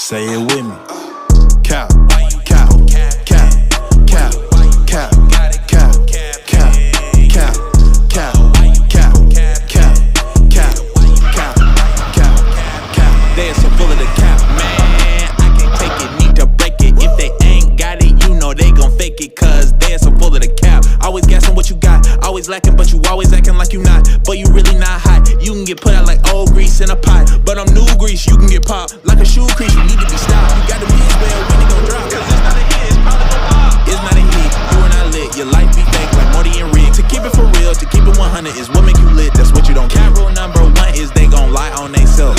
Say it with me. Cap, cap, cap, cap, cap, cap, cap, cap, cap, cap, cap, cap, cap, cap. They're so full of the cap, man. I can't take it, need to break it. If they ain't got it, you know they gon' fake it. Cause they're so full of the cap. Always guessing what you got, always lacking, but you always acting like you not. But you really not hot. You can get put out like old grease in a pot. But I'm new grease, you can get popped like a shoe crease. You need to be stopped. You got to be well when it gon' drop. Cause it's not a hit, it's probably gon' pop. It's not a hit, you are not lit. Your life be fake like Morty and Rick. To keep it for real, to keep it 100 is what make you lit. That's what you don't care. Rule number one is they gon' lie on they self.